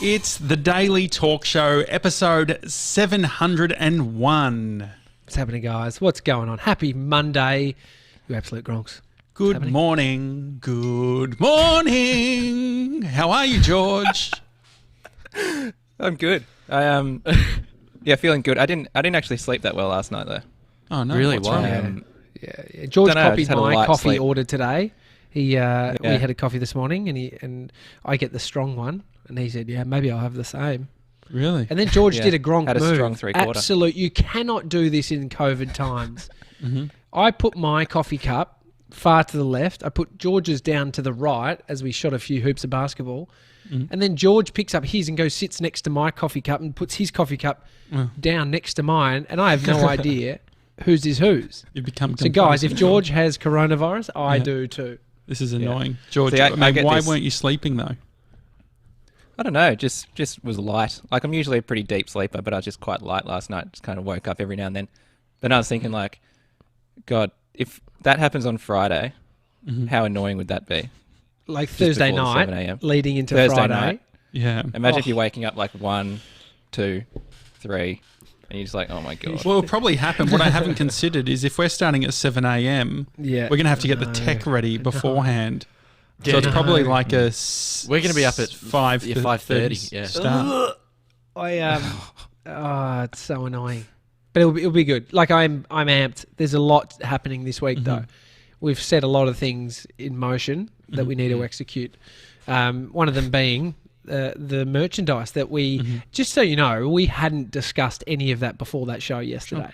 It's the Daily Talk Show, episode 701. What's happening, guys? What's going on? Happy Monday, you absolute gronks. Good morning. Good morning. How are you, George? I'm good. I am, feeling good. I didn't actually sleep that well last night, though. Oh no! Really? What's Why? wrong? Yeah. George copied my coffee sleep. order today. We had a coffee this morning, and I get the strong one, and he said, "Yeah, maybe I'll have the same." Really? And then George did a Gronk had a move. strong three-quarter. Absolute. You cannot do this in COVID times. Mm-hmm. I put my coffee cup far to the left. I put George's down to the right as we shot a few hoops of basketball. Mm-hmm. And then George picks up his and goes sits next to my coffee cup and puts his coffee cup down next to mine. And I have no idea whose is whose. You become so guys, if George has coronavirus, I do too. This is annoying. George, See, why weren't you sleeping though? I don't know. Just was light. Like, I'm usually a pretty deep sleeper, but I was just quite light last night. Just kind of woke up every now and then. Then I was thinking, like, God, if that happens on Friday, how annoying would that be? Like Just Thursday before night, 7 a.m. leading into Thursday Friday. night. Yeah. Imagine if you're waking up like 1, 2, 3, and you're just like, oh my God. Well, it'll probably happen. What I haven't considered is if we're starting at 7 a.m., we're going to have to get the tech ready beforehand. So it's probably like a... We're going to be up at 5:30. Yeah. Start. It's so annoying. But it'll be good. Like, I'm amped. There's a lot happening this week, though. We've set a lot of things in motion that we need to execute. One of them being the merchandise that we, just so you know, we hadn't discussed any of that before that show yesterday.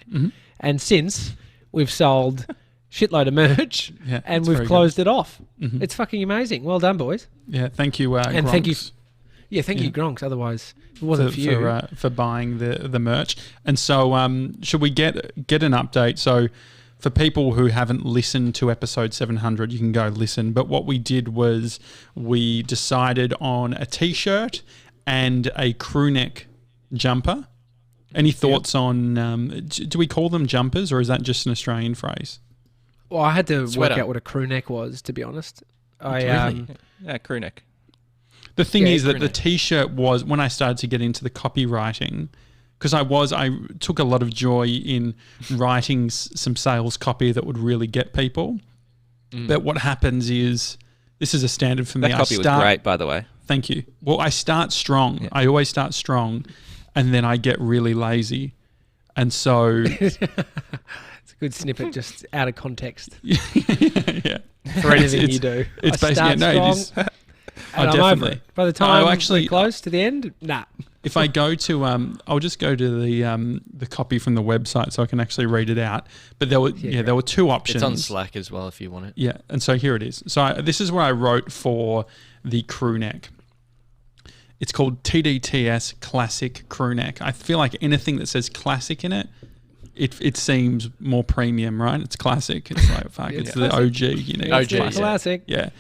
And since we've sold shitload of merch and we've closed it off. It's fucking amazing. Well done, boys. Yeah, thank you, and Gronks. thank you. Yeah, thank you, Gronks. Otherwise, if it wasn't for you. For buying the merch. And so should we get an update? So for people who haven't listened to episode 700, you can go listen. But what we did was we decided on a T-shirt and a crew neck jumper. Any thoughts on, do we call them jumpers or is that just an Australian phrase? Well, I had to Sweater. work out what a crew neck was, to be honest. Yeah, crew neck. The thing is that crew the neck. T-shirt was, when I started to get into the copywriting, because I took a lot of joy in writing some sales copy that would really get people. But what happens is, this is a standard for me. That copy was great, by the way. Thank you. Well, I start strong. Yeah. I always start strong, and then I get really lazy. And so... It's a good snippet, just out of context. yeah. For anything you do. It's I basically... start strong, and I'm over it. By the time we're close to the end, nah. If I go to... I'll just go to the copy from the website so I can actually read it out. But there were there were two options. It's on Slack as well if you want it. Yeah, and so here it is. So this is what I wrote for the crew neck. It's called TDTS Classic Crew Neck. I feel like anything that says classic in it, it seems more premium, right? It's classic. It's like, fuck, it's the OG. You know, OG, it's classic. Yeah.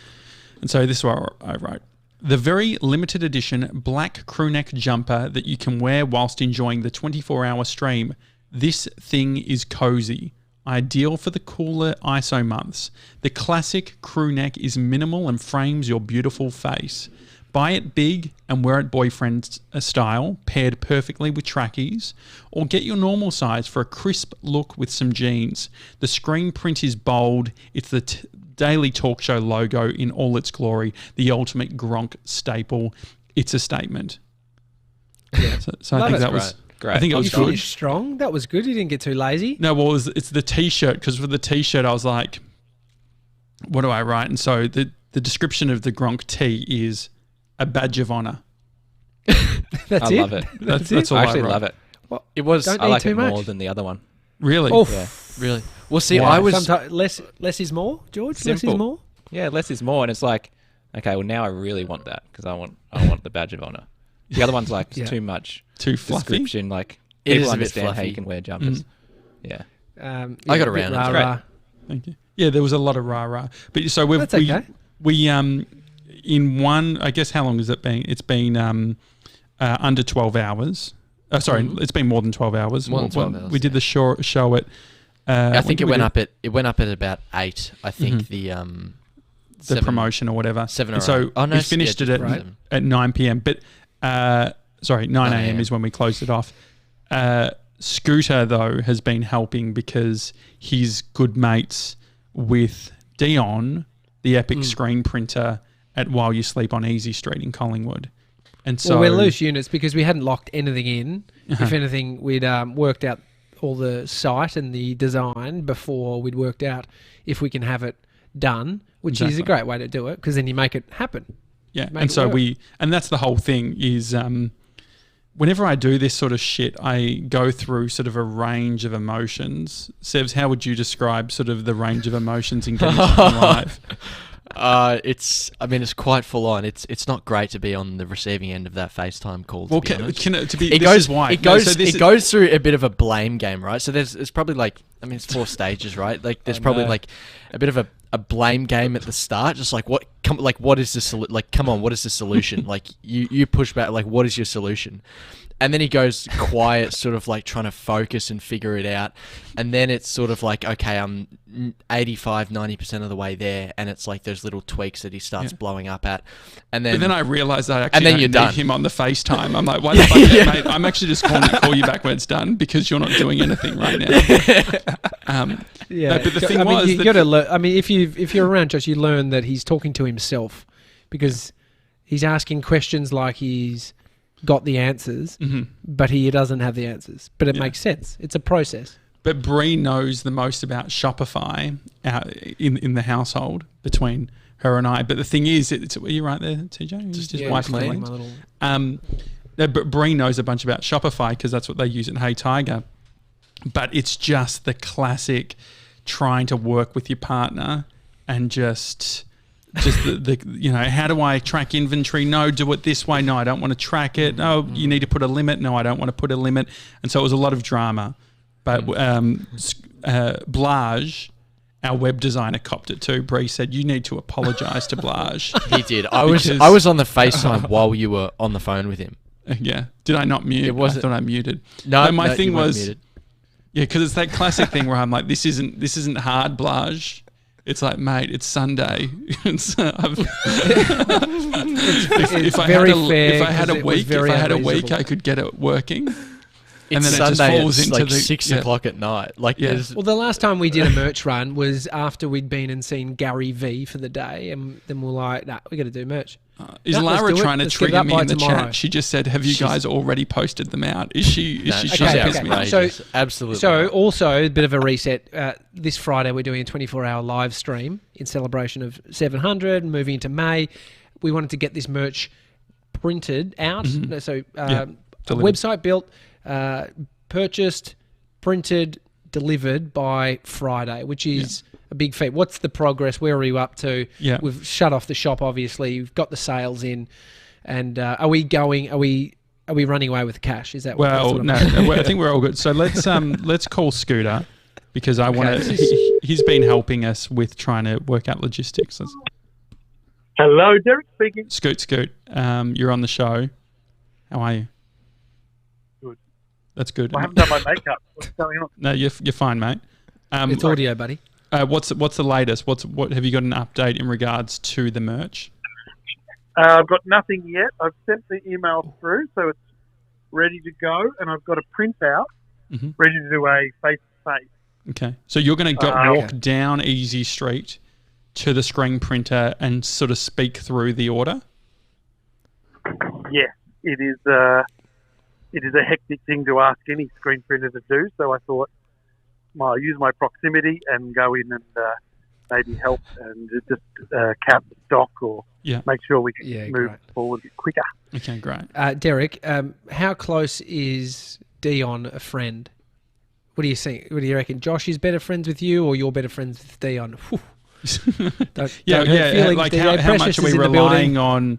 And so this is what I wrote. The very limited edition black crew neck jumper that you can wear whilst enjoying the 24-hour stream. This thing is cozy. Ideal for the cooler ISO months. The classic crew neck is minimal and frames your beautiful face. Buy it big and wear it boyfriend style, paired perfectly with trackies, or get your normal size for a crisp look with some jeans. The screen print is bold. It's the Daily Talk Show logo in all its glory, the ultimate Gronk staple. It's a statement. Yeah. So I think that was great. I think it was You finished strong. That was good. You didn't get too lazy. No, well, it's the T-shirt, because for the T-shirt I was like, what do I write? And so the description of the Gronk tee is a badge of honor. That's I it? love it. That's all I actually wrote. love it. Well, It was. don't I eat like too it more much. than the other one. Really? Oof. Yeah. Really? Well, see, Yeah. I was... Sometimes less is more, George? Less is Simple. more? Yeah, less is more, and it's like, okay, well now I really want that because I want the badge of honor. The other one's like too much, Too fluffy? description. Like It people is a bit understand how fluffy. you can wear jumpers. Yeah. I got a bit around it. rah-rah. Thank you. Yeah, there was a lot of rah-rah. But so That's okay. we in one, I guess, how long has it been? It's been under 12 hours. Sorry, it's been more than 12 hours. More than 12 hours, We did the show at... I think it went up at about 8. I think the promotion or whatever. 7 or and so 8. Oh, no, we finished it just at 9 p.m. But Sorry, 9 a.m. is when we closed it off. Scooter, though, has been helping because he's good mates with Dion, the epic screen printer, at While You Sleep on Easy Street in Collingwood. And so we're loose units because we hadn't locked anything in. If anything, we'd worked out all the site and the design before we'd worked out if we can have it done, which is a great way to do it because then you make it happen. Yeah, and so and that's the whole thing is whenever I do this sort of shit, I go through sort of a range of emotions. Sevs, how would you describe sort of the range of emotions in getting something live? It's quite full on. It's not great to be on the receiving end of that FaceTime call. Well, it goes through a bit of a blame game, right? So it's probably it's 4 stages, right? Like there's probably a bit of a blame game at the start, just what is the come on, what is the solution? Like you push back, what is your solution? And then he goes quiet, sort of trying to focus and figure it out. And then it's sort of okay, I'm 85, 90% of the way there. And it's those little tweaks that he starts blowing up at. And then I realise I actually don't need him on the FaceTime. I'm like, why the fuck, mate? I'm actually just calling to call you back when it's done because you're not doing anything right now. No, but the thing you got to learn. If you're around Josh, you learn that he's talking to himself because he's asking questions like he's got the answers, but he doesn't have the answers. But it makes sense. It's a process. But Bree knows the most about Shopify out in the household between her and I. But the thing is, are you right there, TJ? Just wiping the lens. But Bree knows a bunch about Shopify because that's what they use at Hey Tiger. But it's just the classic trying to work with your partner and just the how do I track inventory? No, do it this way. No, I don't want to track it. No, you need to put a limit. No, I don't want to put a limit. And so it was a lot of drama. But Blage, our web designer, copped it too. Bree said, you need to apologise to Blage. He did. I was on the FaceTime while you were on the phone with him. Yeah. Did I not mute? I thought I muted. No, my thing was muted. Yeah, because it's that classic thing where I'm like, this isn't hard, Blage. It's like, mate, it's Sunday. If I had a week, I could get it working. And then Sunday, it just falls into 6 o'clock at night. Well, the last time we did a merch run was after we'd been and seen Gary V for the day, and then we're like, nah, we got to do merch. Is Lara trying to trigger me in the chat? She just said, have you guys already posted them out? Is she trying to piss me off? So, absolutely. So also a bit of a reset. This Friday we're doing a 24-hour live stream in celebration of 700, moving into May. We wanted to get this merch printed out. So a website built, purchased, printed, delivered by Friday, which is a big feat. What's the progress? Where are you up to? Yeah. We've shut off the shop, obviously. We've got the sales in. And are we running away with the cash? Is that no, I think we're all good. So let's call Scooter because I want to. He's been helping us with trying to work out logistics. Hello, Derek speaking. Scoot. You're on the show. How are you? Good. That's good. I haven't done my makeup. What's going on? No, you're fine, mate. It's audio, buddy. What's the latest? What have you got an update in regards to the merch? I've got nothing yet. I've sent the email through, so it's ready to go, and I've got a printout ready to do a face-to-face. Okay, so you're going to walk down Easy Street to the screen printer and sort of speak through the order? Yes, it is a hectic thing to ask any screen printer to do, so I thought I'll use my proximity and go in and maybe help and just cap the stock or make sure we can move forward quicker. Okay, great. Derek, how close is Dion a friend? What do you think? What do you reckon? Josh is better friends with you or you're better friends with Dion? Like how much are we relying on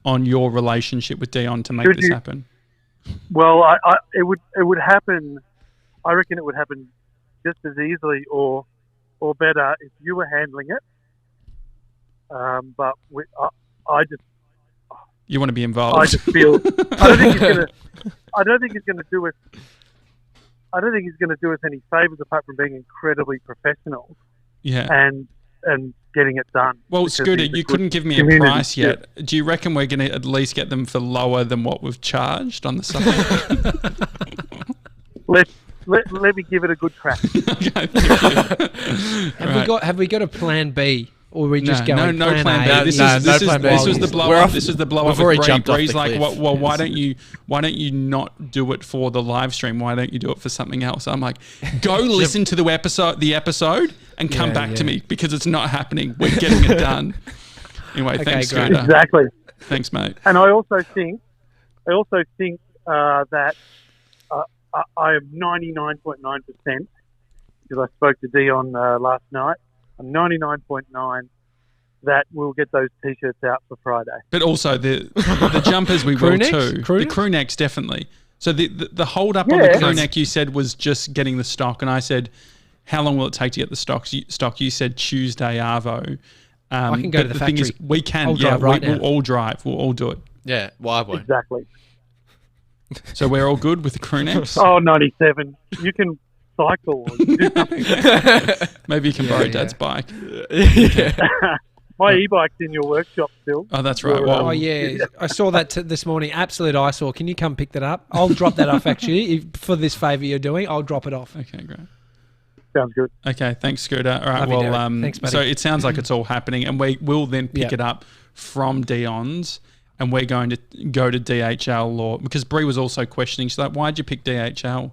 your relationship with Dion to make this happen? Well, it would happen. I reckon it would happen just as easily or better if you were handling it. But you want to be involved. I just feel I don't think he's going to do us. I don't think he's going to do us any favors apart from being incredibly professional. Yeah. And and getting it done. Well, because Scooter, he's a you good couldn't give me a community price chef. yet. Do you reckon we're going to at least get them for lower than what we've charged on the site? Let me give it a good crack. Okay, thank you. Have we got a plan B, or are we just going no plan A? B. No, This plan B. was the blow We're up. off- This was the blow we've up. already With jumped off Bree's the like, cliff. well, why don't you not do it for the live stream? Why don't you do it for something else? I'm like, go listen to the episode, and come back to me because it's not happening. We're getting it done. Anyway, Okay, thanks, great. Scooter. Exactly. Thanks, mate. And I also think that I am 99.9%, because I spoke to Dion last night. I'm 99.9 that we'll get those T-shirts out for Friday. But also the jumpers we Crew will necks? too. Crew The necks? crew necks definitely. So the hold up on the crew neck you said was just getting the stock, and I said, how long will it take to get the stock? You said Tuesday Arvo. I can go to the thing is, factory. we can. I'll drive right now. We'll all drive. We'll all do it. Yeah, well, I won't. Exactly. So we're all good with the crew necks. Oh, 97. You can cycle. Or do something. Maybe you can borrow Dad's bike. My e-bike's in your workshop still. Oh, that's right. Well, Oh yeah, I saw that this morning. Absolute eyesore. Can you come pick that up? I'll drop that off actually for this favour you're doing. I'll drop it off. Okay, great. Sounds good. Okay, thanks, Scooter. All right, Love you, well, Derek. Thanks, buddy. so it sounds like it's all happening, and we will then pick Yep. it up from Dion's, and we're going to go to DHL, or because Bree was also questioning. She's like, "Why'd you pick DHL?"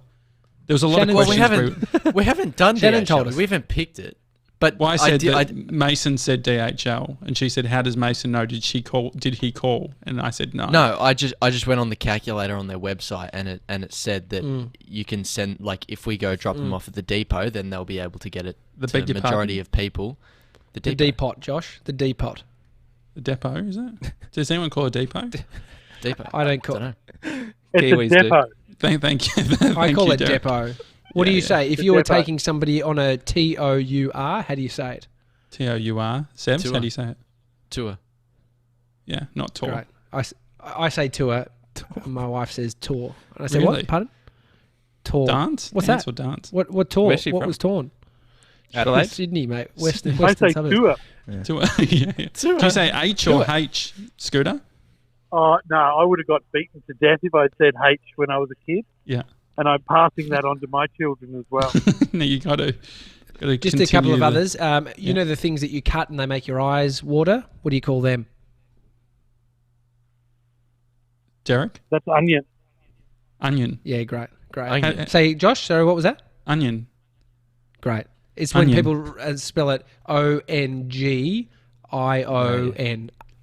There was a lot Shannon- of Well, questions. We haven't done Shannon DHL. told us. We haven't picked it. But Well, I said did- that Mason said DHL, and she said, "How does Mason know? Did he call?" And I said, "No." No, I just went on the calculator on their website, and it said that you can send, like, if we go drop them off at the depot, then they'll be able to get it The to big the majority of people. The depot, Josh. The depot. The depot, is it? Does anyone call a depot? Depot. I don't call. Dunno. It's Kiwis a do. depot. Thank you. I Thank call you, it Derek. depot. What do Yeah, you yeah. say if The you were depot. taking somebody on a TOUR? How do you say it? TOUR. Sebs, Tour. how do you say it? Tour. Yeah, not tour. Right. I say tour. My wife says tour. And I say Really? what? Pardon? Tour. Dance? What's Dance that? or dance? What tour? Where's she What from? was torn? Adelaide? Sydney, mate. I Western say suburbs. tour. Tour. Yeah, yeah. Do you say H or H, Scooter? Oh, no, I would have got beaten to death if I'd said H when I was a kid. Yeah. And I'm passing that on to my children as well. No, you got to. Just a couple of others. You know the things that you cut and they make your eyes water? What do you call them? Derek? That's onion. Onion. Yeah, great. Onion. Say, Josh, sorry, what was that? Onion. Great. It's when Onion. people spell it ONGION.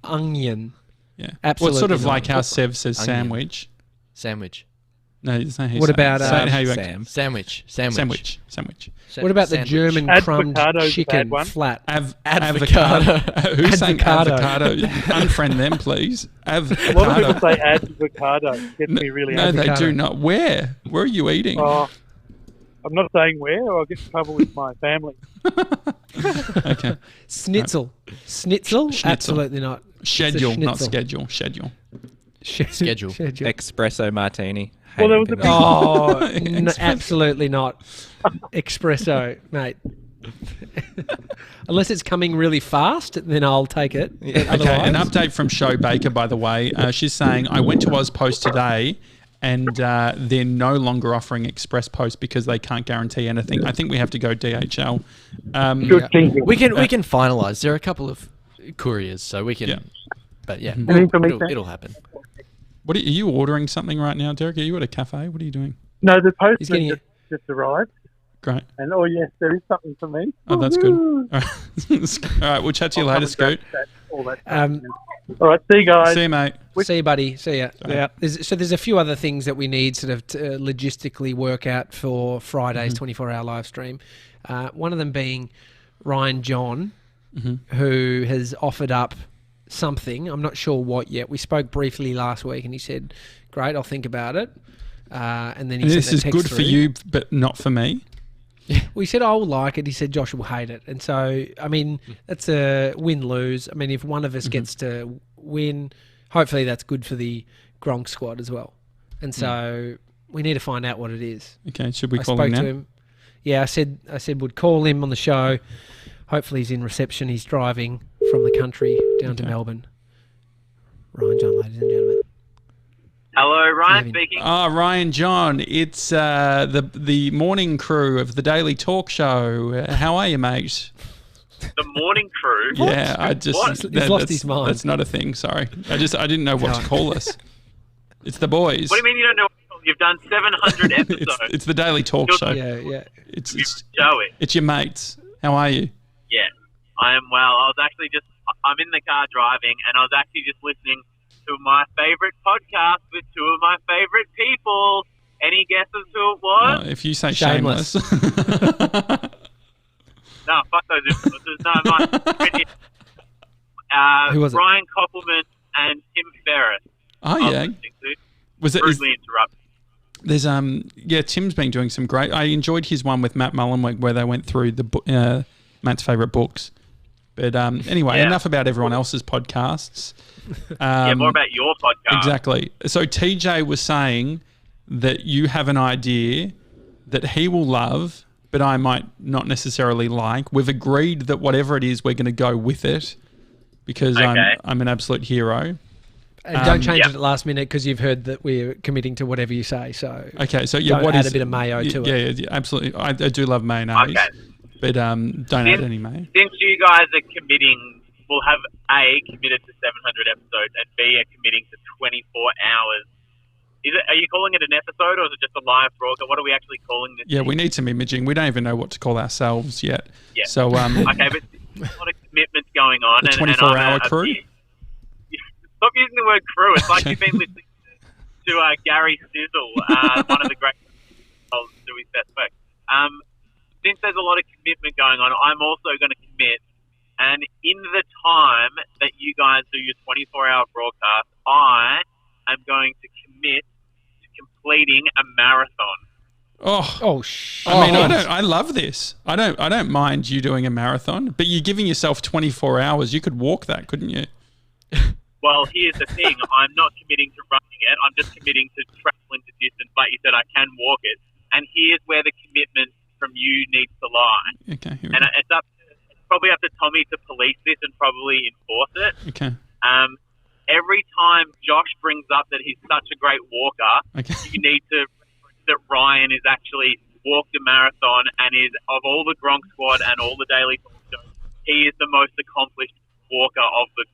Onion. Yeah. Absolutely Well, it's sort of not. like how Sev says Onion. sandwich. Sandwich. No, it's not how you What say it. about, Say it how you Sam. Sandwich. Sandwich. What about the Sandwich. German crumbed Advocado's a bad chicken one. flat? Avocado. Who's saying Avocado. avocado? Unfriend them, please. A lot of people Avocado. say avocado. Gets me really No, angry. they Avocado. do not. Where? Where are you eating? Oh, I'm not saying where, or I'll get in trouble with my family. Okay. Schnitzel. Schnitzel? Schnitzel. Absolutely not. Schedule, not schnitzel. schedule. Schedule. Schedule. Espresso martini. Well, there was Hating a people. Oh, Express- absolutely not. Espresso, mate. Unless it's coming really fast, then I'll take it. But Okay, an otherwise- update from Show Baker, by the way. She's saying, I went to Ozpost today and they're no longer offering Express Post because they can't guarantee anything. I think we have to go DHL. Good thinking. We can finalise. There are a couple of couriers, so we can. Yeah. But yeah, Mhm. Anything for me, Sam? it'll happen. What are you ordering something right now, Derek? Are you at a cafe? What are you doing? No, the He's postman getting just arrived. Great. And, oh, yes, there is something for me. Oh, that's good. Woohoo! All right, all right, we'll chat to you I'll later, come and Scoot. grab all that Um, stuff. All right, see you guys. See you, mate. See you, buddy. See ya. Yeah. There's a few other things that we need sort of to logistically work out for Friday's 24-hour live stream. One of them being Ryan John, who has offered up something. I'm not sure what yet. We spoke briefly last week, and he said, "Great, I'll think about it." And then he This sent is a text good for through. you, but not for me. Well, he said, I will like it. He said, Josh will hate it. And so, I mean, that's a win-lose. I mean, if one of us gets to win, hopefully that's good for the Gronk Squad as well. And so we need to find out what it is. Okay, should we I call spoke him now? to him. Yeah, I said would call him on the show. Hopefully he's in reception. He's driving from the country down to Melbourne. Ryan John, ladies and gentlemen. Hello, Ryan speaking. Oh, Ryan John, it's the morning crew of the Daily Talk Show. How are you, mate? The morning crew? Yeah, I just... He's lost his mind. That's not a thing, sorry. I didn't know what to call us. It's the boys. What do you mean you don't know? You've done 700 episodes. It's the Daily Talk Show. Yeah. It's your mates. How are you? Yeah, I am well. I'm in the car driving, and I was actually just listening to my favourite podcast with two of my favourite people. Any guesses who it was? If you say Shameless. No, fuck those influencers. No, Who was it? Brian Koppelman and Tim Ferriss. Oh, yeah. Was it? Rudely interrupted. There's Tim's been doing some great. I enjoyed his one with Matt Mullenweg where they went through the Matt's favourite books. But anyway, enough about everyone else's podcasts. More about your podcast. Exactly. So TJ was saying that you have an idea that he will love, but I might not necessarily like. We've agreed that whatever it is, we're going to go with it because I'm an absolute hero. And don't change it at the last minute because you've heard that we're committing to whatever you say. So don't add a bit of mayo to it. Yeah, absolutely. I do love mayonnaise. Okay. But don't add any mayo. Since you guys are committing, we'll have A, committed to 700 episodes, and B, are committing to 24 hours. Are you calling it an episode, or is it just a live broadcast? What are we actually calling this? Yeah, we need some imaging. We don't even know what to call ourselves yet. Yeah. So, okay, but there's a lot of commitments going on. The 24-hour crew? Stop using the word crew. It's like you've been listening to Gary Sizzle, one of the great do his best work. Since there's a lot of commitment going on, I'm also going to commit. And in the time that you guys do your 24-hour broadcast, I am going to commit to completing a marathon. I love this. I don't mind you doing a marathon, but you're giving yourself 24 hours. You could walk that, couldn't you? Well, here's the thing. I'm not committing to running it. I'm just committing to traveling the distance. Like you said, I can walk it. And here's where the commitment from you needs to lie. Okay. It's probably up to Tommy to police this and probably enforce it. Okay. Every time Josh brings up that he's such a great walker, you need to that Ryan is actually walked a marathon and is, of all the Gronk Squad and all the Daily Talk shows, he is the most accomplished walker of the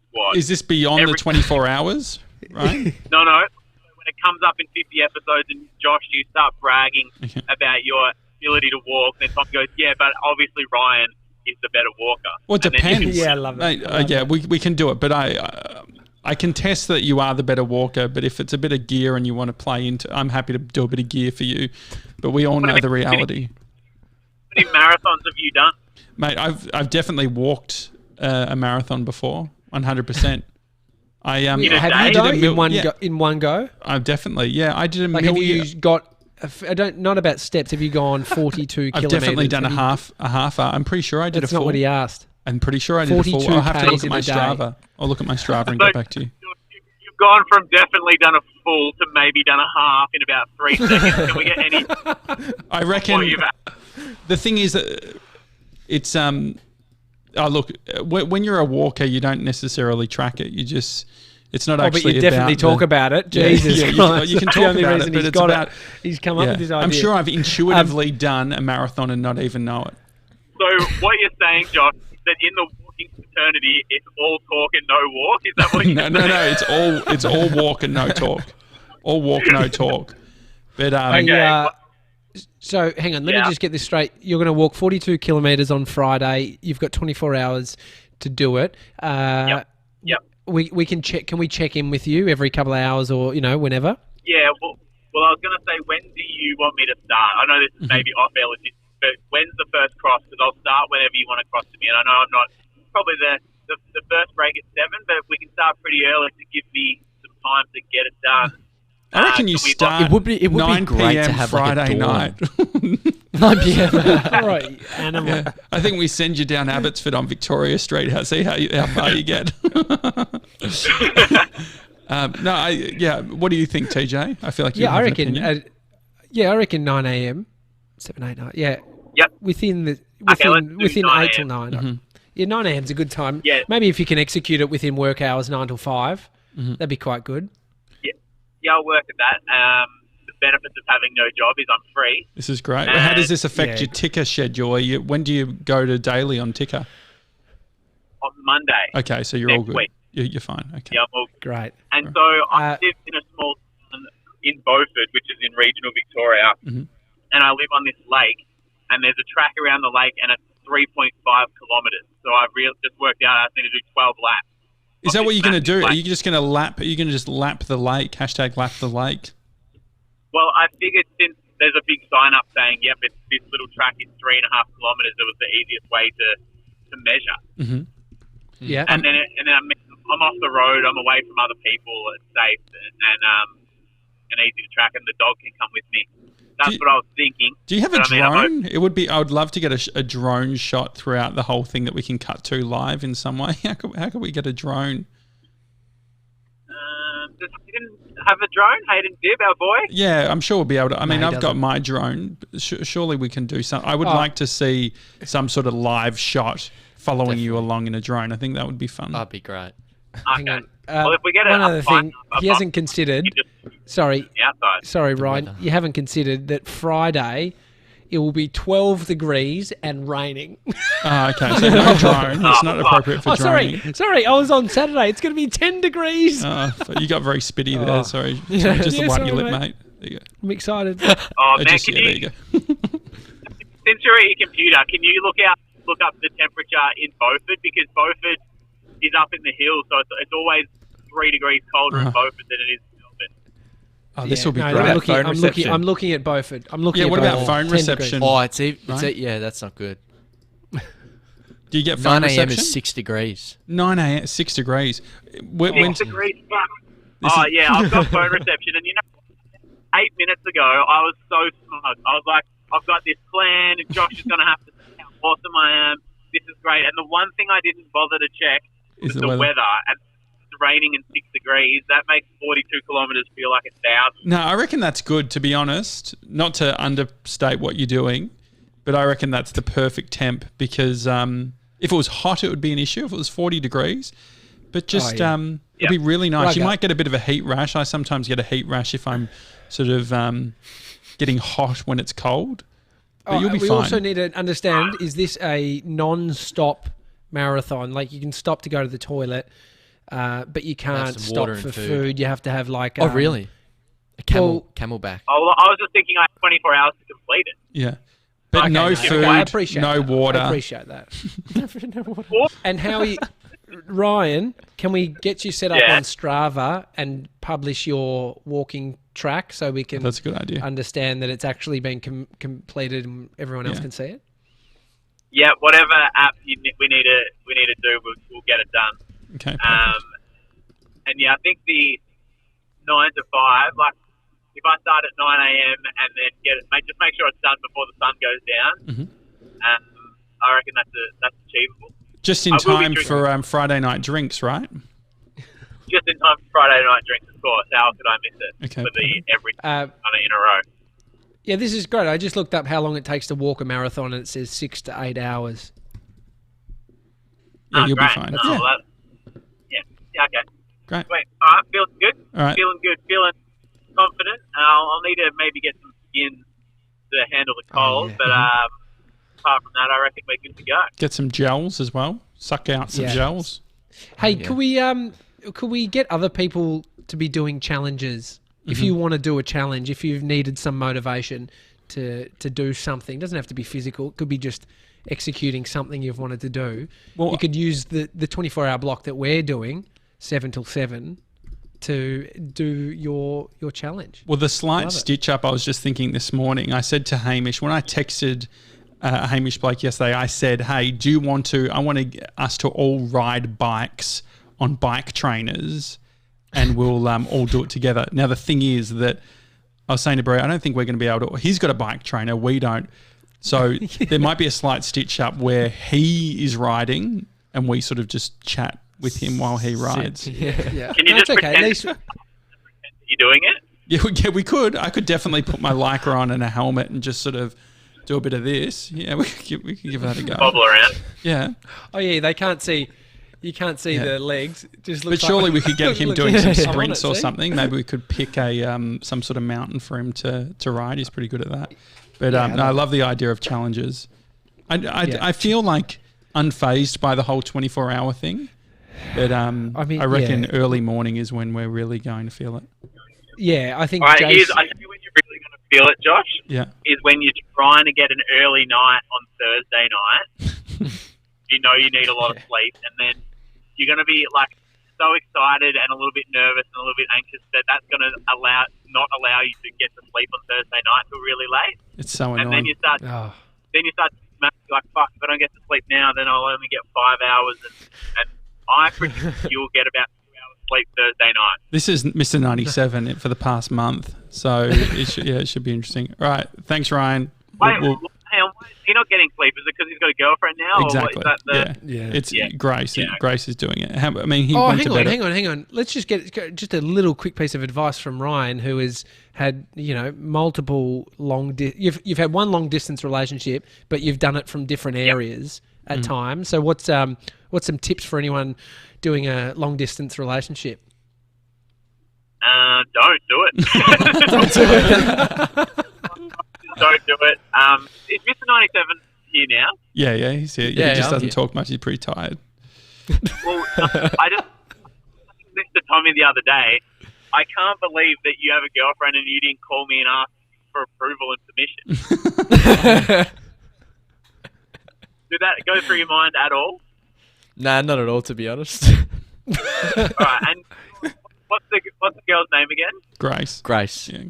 squad. Is this beyond the 24 hours? Right? No. When it comes up in 50 episodes and Josh, you start bragging about your ability to walk, then Tom goes, yeah, but obviously Ryan is the better walker. Well, it depends. Yeah, I love that. We can do it, but I contest that you are the better walker, but if it's a bit of gear and you want to play into, I'm happy to do a bit of gear for you, but we all know the reality. How many marathons have you done? Mate, I've definitely walked a marathon before, 100%. I have you done in one go? I definitely, I did a million. Have you got? Not about steps. Have you gone 42 kilometers? I've definitely done a half. I'm pretty sure I did a full. That's not what he asked. I'm pretty sure I did a full. I'll have to look at my Strava. I'll look at my Strava and get back to you. You've gone from definitely done a full to maybe done a half in about 3 seconds. Can we get any? I reckon. The thing is that it's look, when you're a walker, you don't necessarily track it. You just. It's not actually. But you definitely talk about it. Jesus Christ. You can talk about it, but it's about. He's come up with his idea. I'm sure I've intuitively done a marathon and not even know it. So what you're saying, Josh, is that in the walking fraternity, it's all talk and no walk? Is that what you're saying? No. It's all walk and no talk. All walk, no talk. But so hang on, let me just get this straight. You're going to walk 42 kilometres on Friday. You've got 24 hours to do it. Yep. We can check. Can we check in with you every couple of hours or whenever? Yeah. Well, I was going to say, when do you want me to start? I know this is maybe off air logistics, but when's the first cross? Because I'll start whenever you want to cross to me. And I know I'm not probably the first break at 7, but we can start pretty early to give me some time to get it done. I reckon you start. It would be 9 great p.m. to have Friday night. 9 p.m. All right, animal. Yeah. I think we send you down Abbotsford on Victoria Street. See how far you get. What do you think, TJ? I feel like I reckon 9 a.m. 7, 8, 9. Yeah. Yep. Within Okay, let's do within 9 8 till a.m. 9. Mm-hmm. Yeah, 9 a.m.'s a good time. Yeah. Maybe if you can execute it within work hours, 9 till 5, Mm-hmm. that'd be quite good. Yeah, I'll work at that. The benefits of having no job is I'm free. This is great. How does this affect Yeah. your ticker schedule? When do you go to daily on ticker? On Monday. Okay, so you're all Next good. week. You're fine. Okay. Yeah, I'm all good. Great. And so I live in a small town in Beaufort, which is in regional Victoria, Mhm. and I live on this lake, and there's a track around the lake, and it's 3.5 kilometres. So I've just worked out I need to do 12 laps. Is that what you're going to do? Are Lake. you just going to lap? Are you going to just lap the lake? Hashtag lap the lake. Well, I figured since there's a big sign up saying, yep, it's this little track is 3.5 kilometres, it was the easiest way to measure. Mm-hmm. Yeah. And then I'm off the road, I'm away from other people, it's safe and easy to track, and the dog can come with me. That's what I was thinking. Do you have a But I mean, drone? I would love to get a drone shot throughout the whole thing that we can cut to live in some way. How could we get a drone? Does Hayden have a drone? Hayden Dibb, our boy? Yeah, I'm sure we'll be able to. I mean, he I've got doesn't. my drone. Surely we can do some. I would like to see some sort of live shot following you along in a drone. I think that would be fun. That'd be great. Hang Okay. on. Well, if we get one a other thing, he hasn't considered. Sorry, Outside. Ryan, weather. you haven't considered that Friday it will be 12 degrees and raining. Okay, so no drone. It's not appropriate for droning. Sorry, I was on Saturday. It's going to be 10 degrees. You got very spitty there. Sorry. Yeah. Just Yeah, wipe sorry, your lip, mate. mate. There you go. I'm excited. Oh, man, Just, can yeah, there you, you go. since you're at your computer, can you look up the temperature in Beaufort? Because Beaufort is up in the hills, so it's always 3 degrees colder in Beaufort than it is in Melbourne. Oh, this will be No, great. What about phone I'm reception? looking at Beaufort. I'm looking Yeah, at what about Beaufort. phone 10 reception? degrees. Right? Yeah, that's not good. Do you get phone 9 a.m. reception? is 6 degrees. 9 a.m. 6 degrees. When, 6 degrees. This Oh, is- yeah, I've got phone reception. And 8 minutes ago, I was so smug. I was like, I've got this plan, and Josh is going to have to see how awesome I am. This is great. And the one thing I didn't bother to check Is was the the weather. weather. And it's raining and 6 degrees. That makes 42 kilometres feel like 1,000. No, I reckon that's good, to be honest. Not to understate what you're doing, but I reckon that's the perfect temp because if it was hot, it would be an issue. If it was 40 degrees, but just it'd be really nice. You might get a bit of a heat rash. I sometimes get a heat rash if I'm sort of getting hot when it's cold. But you'll be we fine. also need to understand, is this a non-stop marathon? Like you can stop to go to the toilet, but you can't some stop water and for food. food. You have to have like... Oh, really? A camelback. Oh, I was just thinking I had 24 hours to complete it. Yeah. But Okay, no no, food, I appreciate no that. water. I appreciate that. And how Ryan, can we get you set up Yeah. on Strava and publish your walking track so we can That's a good idea. understand that it's actually been completed and everyone else Yeah. can see it? Yeah, whatever app we need to do, we'll get it done. Okay. Perfect. And yeah, I think the 9 to 5, like if I start at 9 a.m. and then just make sure it's done before the sun goes down. I reckon that's achievable. Just in I will be time drinking. for Friday night drinks, right? Just in time for Friday night drinks, of course. How could I miss it? Okay, For the every kind of in a row. Yeah, this is great. I just looked up how long it takes to walk a marathon and it says 6 to 8 hours. Yeah, you'll great. be fine. Oh, Yeah. yeah, okay. Great. Wait, all right, feeling good. All right. Feeling good, feeling confident. I'll need to maybe get some skin to handle the cold, but apart from that, I reckon we're good to go. Get some gels as well. Suck out some Yeah. gels. Hey, could we get other people to be doing challenges? If you want to do a challenge, if you've needed some motivation to do something, doesn't have to be physical. It could be just executing something you've wanted to do. Well, You could use the 24-hour block that we're doing, 7 till 7, to do your challenge. Well, the slight Love it. stitch up, I was just thinking this morning, I said to Hamish, when I texted Hamish Blake yesterday, I said, hey, I want us to all ride bikes on bike trainers and we'll all do it together. Now, the thing is that I was saying to Bray, I don't think we're going to be able to, he's got a bike trainer, we don't. So there might be a slight stitch up where he is riding and we sort of just chat with him while he rides. Yeah. Can you No, it's just okay. At pretend least, you're doing it? Yeah, we could. I could definitely put my Lycra on and a helmet and just sort of do a bit of this. Yeah, we could give that a go. Bobble around. Yeah. Oh yeah, they can't see. You can't see the legs. It just But looks surely like, we could get him look- doing some I'm on sprints it, or see? something. Maybe we could pick a some sort of mountain for him to ride. He's pretty good at that. But no, I love the idea of challenges. I feel like unfazed by the whole 24-hour thing. But I reckon early morning is when we're really going to feel it. Yeah, I think. All right, Jace, I think when you're really going to feel it, Josh, Yeah. is when you're trying to get an early night on Thursday night. You know you need a lot of sleep, and then you're going to be like so excited and a little bit nervous and a little bit anxious that's going to not allow you to get to sleep on Thursday night till really late. It's so And annoying. then you start like, fuck, if I don't get to sleep now, then I'll only get 5 hours, and I predict you'll get about 2 hours sleep Thursday night. This is Mr. 97 for the past month, so it should be interesting. All right, thanks, Ryan. Wait, hang on, why is he not getting sleep? Is it because he's got a girlfriend now? Exactly. Or is that It's Yeah. Grace. Yeah. Grace is doing it. He went to bed. hang on. Let's just get just a little quick piece of advice from Ryan, who has had multiple you've had one long distance relationship, but you've done it from different areas at times. So what's some tips for anyone doing a long distance relationship? Don't do it. Don't do it. Don't do it. Is Mr. 97 here now? Yeah, he's here. Yeah, he just I'm doesn't here. talk much. He's pretty tired. Well, I just listened to Tommy the other day. I can't believe that you have a girlfriend and you didn't call me and ask for approval and permission. Did that go through your mind at all? Nah, not at all, to be honest. All right, and what's the girl's name again? Grace. Grace. Yeah.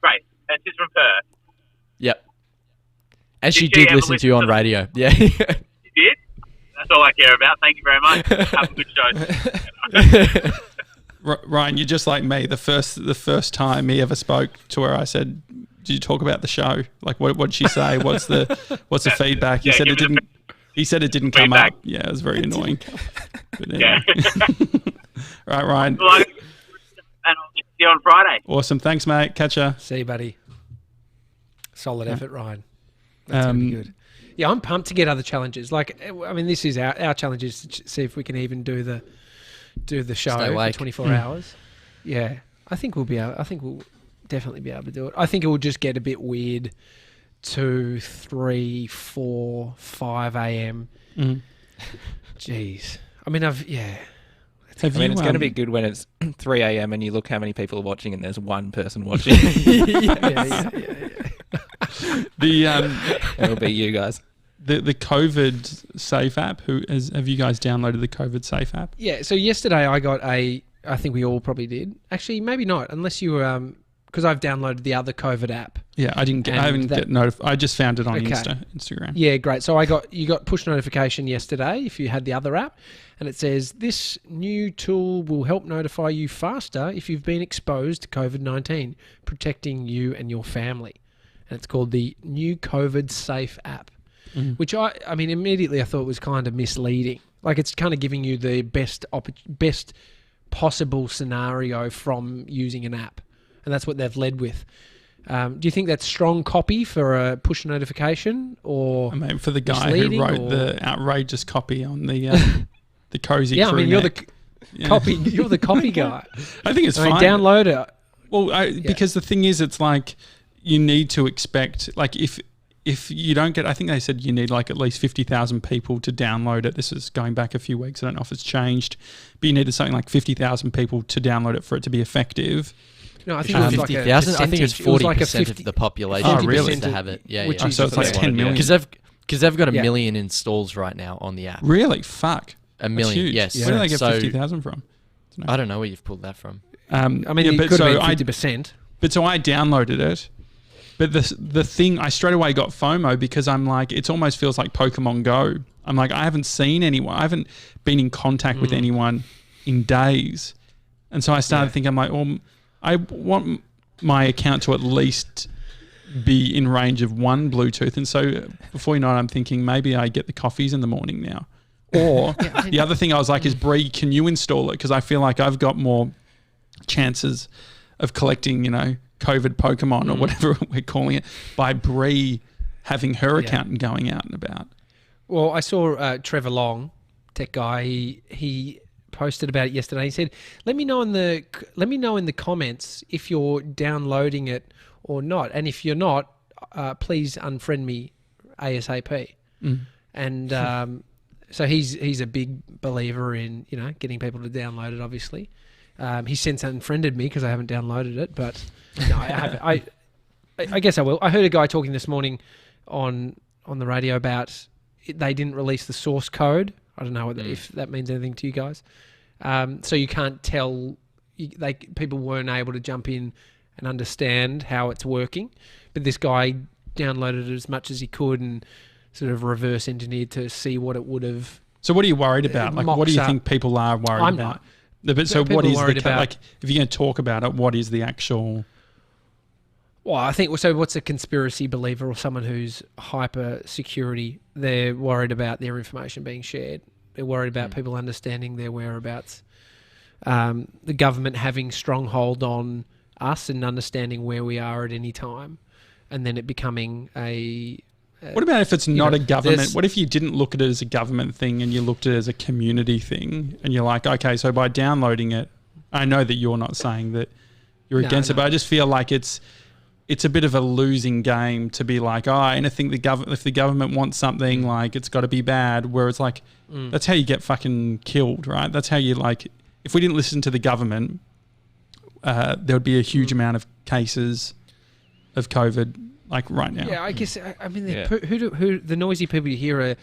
Great. And she's from Perth. Yep. And she Did she did ever listen to you on listen to radio. Yeah. You did? That's all I care about. Thank you very much. Have a good show. Ryan, you're just like me. The first time he ever spoke to her, I said, "Did you talk about the show? Like, what did she say? What's the feedback?" He said it give me didn't. He said it didn't come feedback. up. Yeah, it was very annoying. But Yeah. Right, Ryan. Well, and I'll see you on Friday. Awesome. Thanks, mate. Catch ya. See you, buddy. Solid effort, Ryan. That's gonna be good. Yeah, I'm pumped to get other challenges. Like, I mean, this is our challenge is to see if we can even do the show Stay for awake. 24 hours. Yeah, I think we'll definitely be able to do it. I think it will just get a bit weird 2, 3, 4, 5 a.m. Jeez. I mean, It's going to be good when it's 3 a.m. and you look how many people are watching and there's one person watching. yeah. It'll be you guys. The COVIDSafe app. Have you guys downloaded the COVIDSafe app? Yeah, so yesterday I got I think we all probably did. Actually, maybe not, unless you were, because I've downloaded the other COVID app. Yeah, I haven't get notified. I just found it on Instagram. Yeah, great. So you got push notification yesterday if you had the other app, and it says this new tool will help notify you faster if you've been exposed to COVID-19, protecting you and your family. And it's called the new COVIDSafe app, which I mean immediately I thought was kind of misleading. Like it's kind of giving you the best possible scenario from using an app, and that's what they've led with. Do you think that's strong copy for a push notification, or I mean, for the guy who wrote the outrageous copy on the cozy? Yeah, I mean, you're the Yeah. copy. You're the copy guy. I think it's I mean, fine. download it. Well, because the thing is, it's like you need to expect, like if you don't get, I think they said you need like at least 50,000 people to download it. This is going back a few weeks. I don't know if it's changed, but you needed something like 50,000 people to download it for it to be effective. No, I think it was like 50,000. I think it's percentage. It was 40% like a of 50 the population Oh, really? needs to have it. Yeah, Which yeah. is So it's like what 10 million. Because they've got a Yeah. million installs right now on the app. Really? Fuck. A million, That's huge. yes. Where do they get So- 50,000 from? I don't know where you've pulled that from. I mean, it could have been 50%. But so I downloaded it. But the thing, I straight away got FOMO because I'm like, it almost feels like Pokemon Go. I'm like, I haven't seen anyone. I haven't been in contact with anyone in days. And so I started thinking, I'm like, well, I want my account to at least be in range of one Bluetooth. And so before you know it, I'm thinking maybe I get the coffees in the morning now. Or the other thing I was like is, Bree, can you install it? Because I feel like I've got more chances of collecting, COVID Pokemon or whatever we're calling it by Bree having her accountant going out and about. Well, I saw Trevor Long, tech guy. He posted about it yesterday. He said, "Let me know in the comments if you're downloading it or not, and if you're not, please unfriend me ASAP." And so he's a big believer in getting people to download it. Obviously, he since unfriended me because I haven't downloaded it, but no, I haven't. I guess I will. I heard a guy talking this morning on the radio about they didn't release the source code. I don't know if that means anything to you guys. So you can't tell. People weren't able to jump in and understand how it's working, but this guy downloaded it as much as he could and sort of reverse engineered to see what it would have. So what are you worried about? Like, what do you think people are worried I'm about? not. But so what is worried the about, like? If you're going to talk about it, what is the actual? Well, I think so. What's a conspiracy believer or someone who's hyper security? They're worried about their information being shared. They're worried about people understanding their whereabouts. The government having stronghold on us and understanding where we are at any time, and then it becoming a. What about if it's not a government? What if you didn't look at it as a government thing and you looked at it as a community thing, and you're like, okay, so by downloading it, I know that you're not saying that you're against it, but I just feel like it's a bit of a losing game to be like, anything if the government wants something, like it's got to be bad. Where it's like, that's how you get fucking killed, right? That's how you like. If we didn't listen to the government, there would be a huge amount of cases of COVID, like right now. Yeah, I guess. I mean, who the noisy people you hear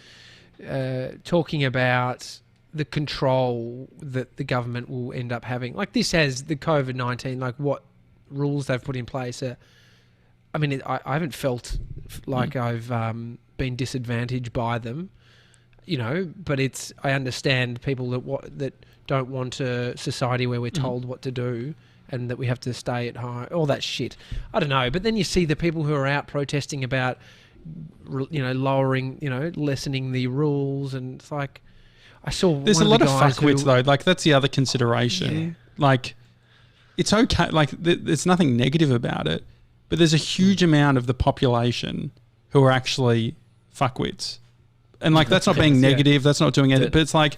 are talking about the control that the government will end up having. Like this has the COVID-19, like what rules they've put in place. I mean, I haven't felt like I've been disadvantaged by them, but I understand people that don't want a society where we're told what to do and that we have to stay at home, all that shit. I don't know. But then you see the people who are out protesting about, lowering, lessening the rules. And it's like, I saw there's one a lot of guys fuckwits though. Like that's the other consideration. Yeah. Like it's okay. Like there's nothing negative about it, but there's a huge amount of the population who are actually fuckwits. And like, that's not being negative. That's not doing anything, but it's like,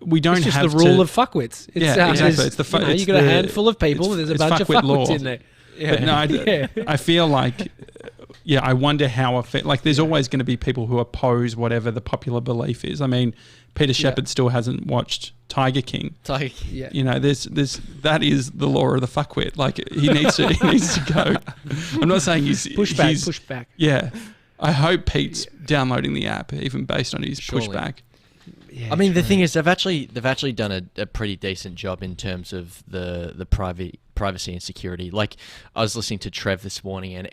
we don't it's have just the rule of fuckwits. It's, exactly. It's the you got a handful of people. There's a bunch of fuckwits in there. Yeah. But no, I feel like, I wonder how like there's always going to be people who oppose whatever the popular belief is. I mean, Peter Shepard still hasn't watched Tiger King. There's that is the law of the fuckwit. Like he needs to go. I'm not saying he's push back. Yeah, I hope Pete's downloading the app even based on his pushback. Yeah, I mean, the thing is, they've actually done a pretty decent job in terms of the privacy and security. Like, I was listening to Trev this morning, and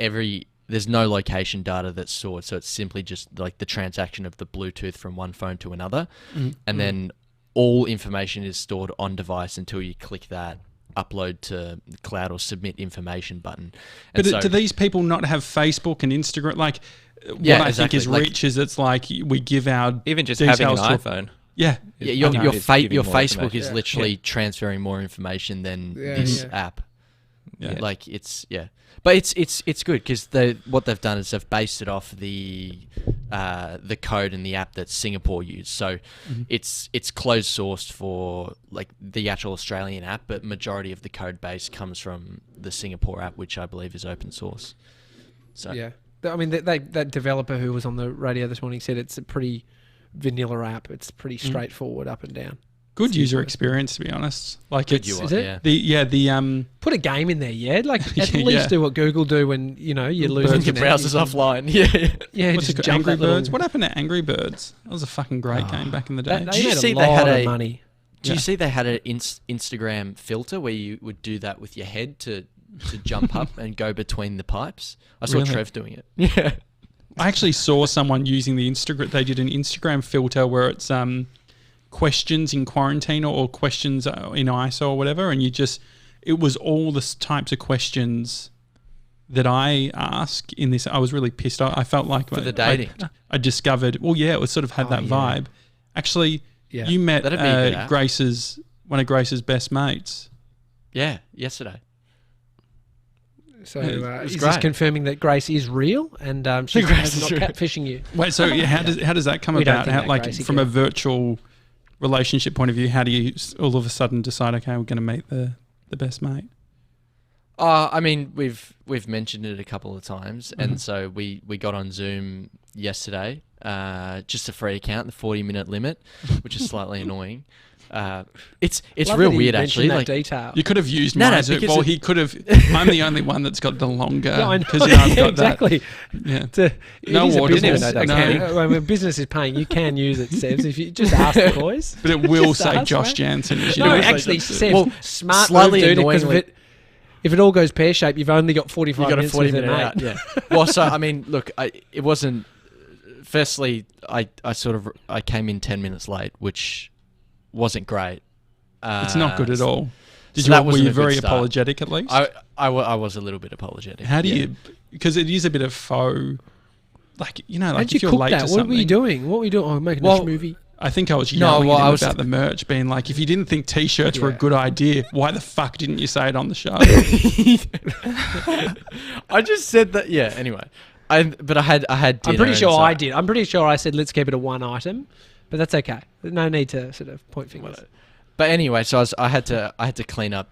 there's no location data that's stored, so it's simply just like the transaction of the Bluetooth from one phone to another, and then all information is stored on device until you click that upload to the cloud or submit information button. And but do these people not have Facebook and Instagram? Like, I think is reach is it's like we give our even just having an iPhone. Your Facebook is literally transferring more information than this app. Yeah. Like it's but it's good because what they've done is they've based it off the code in the app that Singapore used. So it's closed sourced for like the actual Australian app, but majority of the code base comes from the Singapore app, which I believe is open source. So I mean that developer who was on the radio this morning said it's a pretty vanilla app. It's pretty straightforward up and down. Good user experience, to be honest. Like is it? The put a game in there, like at least do what Google do when you lose your browser's offline. What's just jump Angry Birds. What happened to Angry Birds? That was a fucking great game back in the day. They made a lot of money. Do you see they had an Instagram filter where you would do that with your head to jump up and go between the pipes? I saw Trev doing it. Yeah, I actually saw someone using the Instagram. They did an Instagram filter where it's questions in quarantine or questions in ISO or whatever, and it was all the types of questions that I ask in this. I was really pissed. I felt like for the dating. I discovered. Well, yeah, it was sort of had that vibe. Actually, you met one of Grace's best mates. Yeah, yesterday. So was is this great. confirming that Grace is real and she's Grace not is real. catfishing you? Wait, so how does that come We don't about? think How, that, like Gracie from girl. a virtual relationship point of view, how do you all of a sudden decide, okay, we're going to meet the best mate? I mean, we've mentioned it a couple of times, Mm-hmm. and so we got on Zoom yesterday, just a free account, the 40-minute limit, which is slightly annoying. It's Love real that he weird, mentioned actually. that Like, detail. You could have used No, no, my Zoom. because Well, it- he could have. I'm the only one that's got the longer. Yeah, I know. 'cause, you know, I've got exactly. That. Yeah. It No is a audible. business. Didn't even know that. Okay. When business is paying, you can use it, Sebs. If you just ask the boys. But it will Just say ask, Josh mate. Janssen. You No, know, actually, it's- Sebs, Well, smart slightly move, dude, because annoyingly- if it all goes pear-shaped, you've only got 45 you got a minutes with 40-minute mate. out. Yeah. Well, so I mean, look, it wasn't. Firstly, I came in 10 minutes late, which wasn't great. it's not good at all. so that Were wasn't you a good very start. apologetic at least? I was a little bit apologetic. How do yeah. you? Because it is a bit of faux. Like, you know, like How'd you if you're cook late that? to What something. were you doing? What were you doing? Oh, making Well, a movie. I think I was No, yelling well, at I him was- about the merch, being like, if you didn't think t-shirts were a Yeah. good idea, why the fuck didn't you say it on the show? I just said that. Yeah. Anyway, but I had dinner. I'm pretty and sure so- I did. I'm pretty sure I said let's keep it a one item, but that's okay. There's no need to sort of point fingers. But anyway, so I had to clean up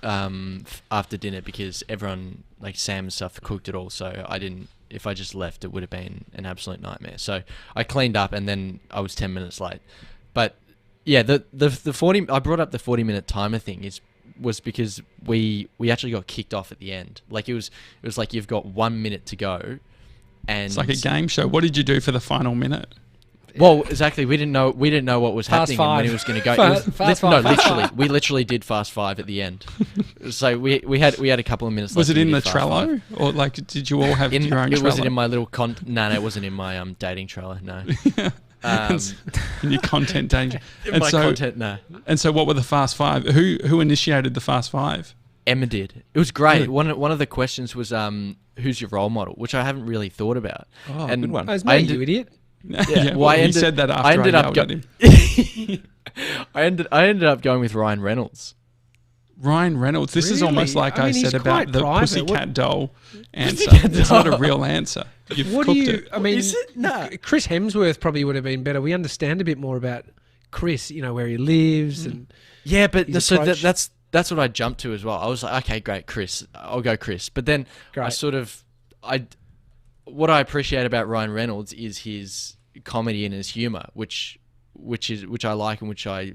after dinner because everyone, like Sam and stuff, cooked it all. So I didn't. If I just left, it would have been an absolute nightmare. So I cleaned up and then I was 10 minutes late. But yeah, the 40. I brought up the 40-minute timer thing was because we actually got kicked off at the end. Like it was like you've got 1 minute to go, and It's like a game show. What did you do for the final minute? Well, exactly. We didn't know what was Fast happening and when five. he was going to go. Fast It was five, no, fast literally, five. we literally did fast five at the end. So we had a couple of minutes. Was left it and in we the did fast Trello? five. Or like, did you all have your own It Trello? wasn't in my little no, it wasn't in my dating Trello. No, in your content danger. in And my so, content. No, and so what were the fast five? Who initiated the fast five? Emma did. It was great. Really? One of the questions was who's your role model, which I haven't really thought about. Oh, And good one. Oh, it's I me, ended- you idiot. Yeah, well, I he ended- said that after I ended up yelled at go- him. I ended up going with Ryan Reynolds. Ryan Reynolds. This is Really? almost like I I, mean, he's said about quite the private. Pussycat Doll answer. Pussycat It's not a Doll. real answer. You've What do cooked you? it. I mean, Is it? No. Chris Hemsworth probably would have been better. We understand a bit more about Chris. You know where he lives and Yeah, but his so approach. that's what I jumped to as well. I was like, okay, great, Chris. I'll go Chris. But then Great. what I appreciate about Ryan Reynolds is his comedy and his humor, which I like and which I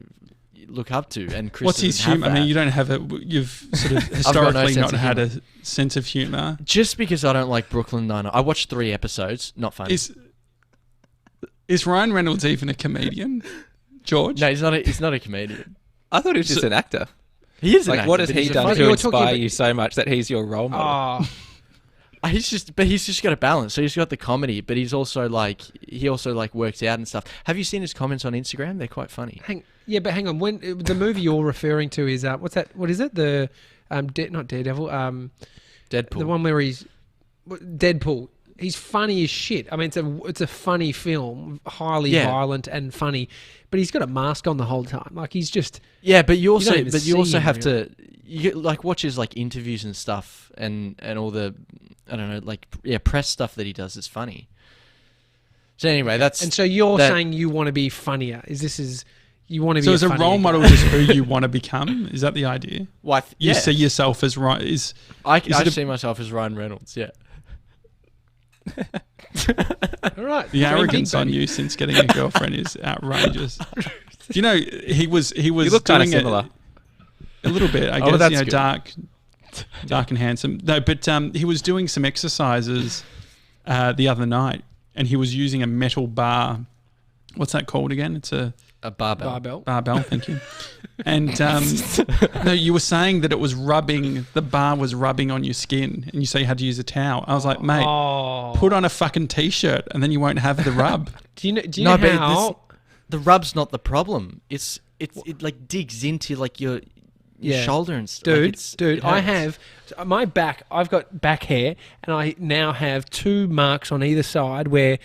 look up to. And Chris, What's his doesn't have humor? I mean, that. you don't have it. You've sort of no historically sense not of had a sense of humor. Just because I don't like Brooklyn Nine-Nine. I watched 3 episodes. Not funny. Is Ryan Reynolds even a comedian, George? No, he's not a comedian. I thought he was just an actor. He is an Like, actor, what has but he he's a done funny- to You're talking inspire about- you so much that he's your role model? oh, He's just got a balance. So he's got the comedy, but he's also like works out and stuff. Have you seen his comments on Instagram? They're quite funny. but hang on. When the movie you're referring to is what's that? What is it? The not Daredevil. Deadpool. The one where he's Deadpool. He's funny as shit. I mean, it's a funny film, highly Yeah. violent and funny, but he's got a mask on the whole time. Like he's just Yeah, but you also don't even see him, have really. to like watch his like interviews and stuff and all the I don't know press stuff that he does is funny. So anyway, that's and so you're that- saying you want to be funnier. You want to be So as a funnier role guy? model, is who you want to become? Is that the idea? well, You yeah. see yourself as right? I is it a- see myself as Ryan Reynolds. Yeah. All right, The dream arrogance big, on baby. you since getting a girlfriend is outrageous. You know, he was You look kind of doing it similar. a little bit. I Oh, guess that's you know, good. dark and handsome. No, but he was doing some exercises the other night, and he was using a metal bar. What's that called again? It's a A barbell. Barbell. Thank you. And no, you were saying that it was the bar was rubbing on your skin, and you say you had to use a towel. I was like, mate, Oh, put on a fucking t-shirt, and then you won't have the rub. do you know No, but how? the rub's not the problem. It like digs into like your Yeah. shoulder and stuff. Dude, I have my back. I've got back hair, and I now have 2 marks on either side where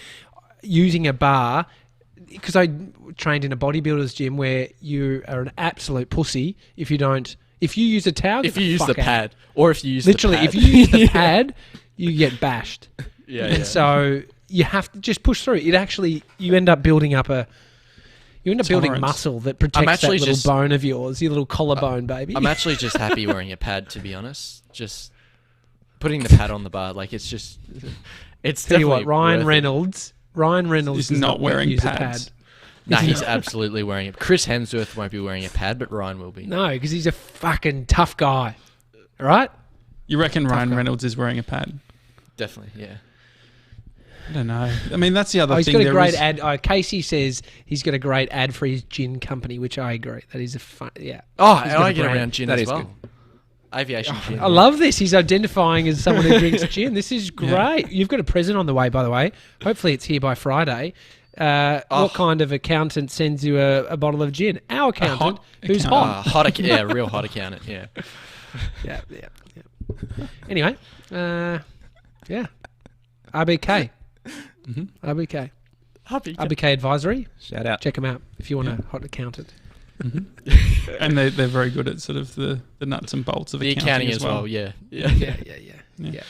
using a bar. Because I trained in a bodybuilder's gym where you are an absolute pussy if you don't If you use a towel, If get you use fuck the out. pad, or if you use Literally, the pad. if you use the pad, you get bashed. yeah, And so you have to just push through. It actually, you end up building up building Tolerance. muscle that protects that actually little just- bone of yours, your little collarbone, baby. I'm actually just happy wearing a pad, to be honest. Just putting the pad on the bar, like it's just, it's Tell you definitely what, Ryan worth it. Reynolds He's does not wearing use pads. a pad. No, he's absolutely wearing it. Chris Hemsworth won't be wearing a pad, but Ryan will be. No, because he's a fucking tough guy. Right? You reckon Ryan guy. Reynolds is wearing a pad? Definitely, yeah. I don't know. I mean, that's the other He's thing. got a There great is- ad. Casey says he's got a great ad for his gin company, which I agree. That is a fun. Yeah. Oh, He's and got I a get brand. around gin That as is well. Aviation gin. I love this. He's identifying as someone who drinks gin. This is great. You've got a present on the way, by the way. Hopefully, it's here by Friday. What kind of accountant sends you a bottle of gin? Our accountant, hot who's accountant. hot. Yeah, real hot accountant, yeah. Yeah. Anyway, yeah. RBK. RBK. RBK Advisory. Shout out. Check them out if you want a hot accountant. and they're very good at sort of the nuts and bolts of The accounting as well, yeah. Yeah.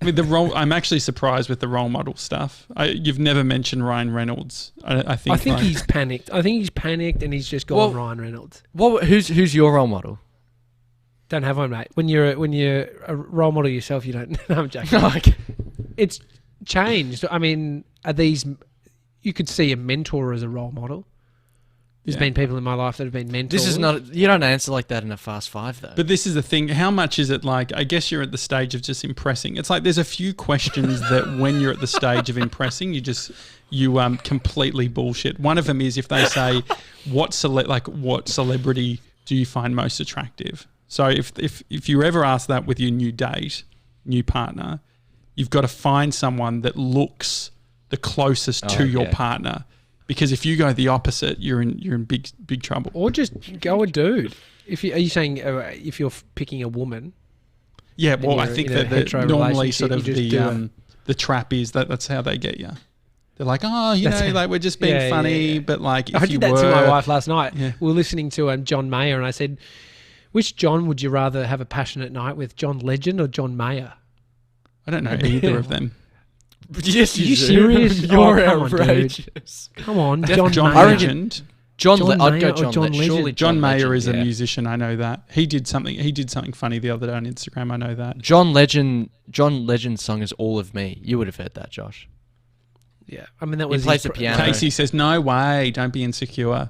I mean, the role. I'm actually surprised with the role model stuff. You've never mentioned Ryan Reynolds. I think like- he's panicked. I think he's panicked and he's just gone Well- Ryan Reynolds. Who's your role model? Don't have one, mate. When you're a role model yourself, you don't. No, I'm joking. Okay. It's changed. I mean, are these? You could see a mentor as a role model. There's been people in my life that have been mentors. This is not. You don't answer like that in a Fast Five, though. But this is the thing. How much is it like? I guess you're at the stage of just impressing. It's like there's a few questions that when you're at the stage of impressing, you completely bullshit. One of them is if they say, what celebrity do you find most attractive? So if you ever ask that with your new partner, you've got to find someone that looks the closest to your partner. Because if you go the opposite, you're in big trouble. Or just go a dude. Are you saying if you're picking a woman? Yeah, well, I you're think in a that hetero normally sort of relationship, you just the trap is that's how they get you. They're like, oh, like we're just being Yeah, funny, yeah. but like if I you did that were, to my wife last night. Yeah. We were listening to John Mayer, and I said, "Which John would you rather have a passionate night with, John Legend or John Mayer?" I don't know either of them. Yes, Are you serious? You're come on, dude. outrageous. Come on, John Mayer. Legend. I'd Mayer go or John John Legend. Legend? Surely John Mayer Legend, is a yeah. musician. I know that. He did something funny the other day on Instagram. I know that. John Legend's song is All of Me. You would have heard that, Josh. Yeah, I mean that He was plays his the piano. Casey says, "No way, don't be insecure,"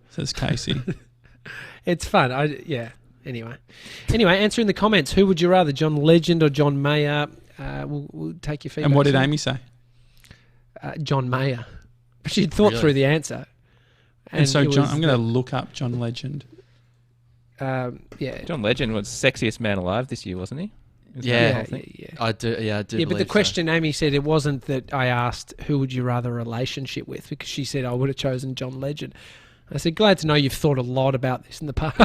says Casey. It's fun. Anyway, answer in the comments. Who would you rather, John Legend or John Mayer? We'll take your feedback. And what did soon. Amy say? John Mayer. She'd thought Really? through the answer. And so, it John, was I'm going to look up John Legend. yeah. John Legend was sexiest man alive this year, wasn't he? Isn't that the Yeah. whole Yeah, thing? yeah. I do. Yeah, I do. Yeah, but the believe so. question Amy said, it wasn't that I asked who would you rather a relationship with, because she said I would have chosen John Legend. I said, glad to know you've thought a lot about this in the past.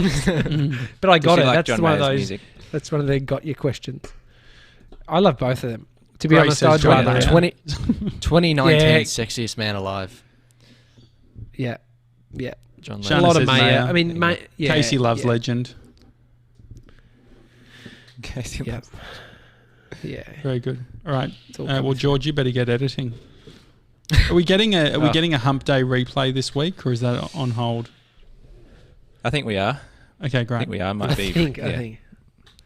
But I Does got she it. like That's John one of Mayer's those. music? That's one of the got your questions. I love both of them. To be Grace honest, says I'd John rather. Mayer. 2019 Yeah. sexiest man alive. Yeah. John A Shannon Legend. lot of says Mayer. Mayer. I mean, yeah, Casey loves yeah. Legend. Casey Yeah. loves- Yeah. Very good. All right. It's all Well, covered. George, you better get editing. Are we getting a Hump Day replay this week, or is that on hold? I think we are. Okay, I great. think we are. Might I be. think. I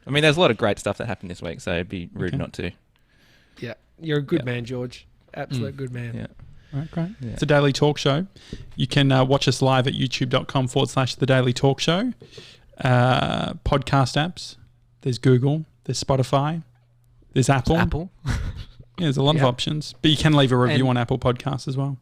mean, there's a lot of great stuff that happened this week, so it'd be rude Okay. not to. Yeah. You're a good Yeah. man, George. Absolute good man. Yeah. All right, great. Yeah. It's a daily talk show. You can watch us live at youtube.com/The Daily Talk Show. Podcast apps. There's Google. There's Spotify. There's Apple. Apple. Yeah, there's a lot of Yeah. options. But you can leave a review And- on Apple Podcasts as well.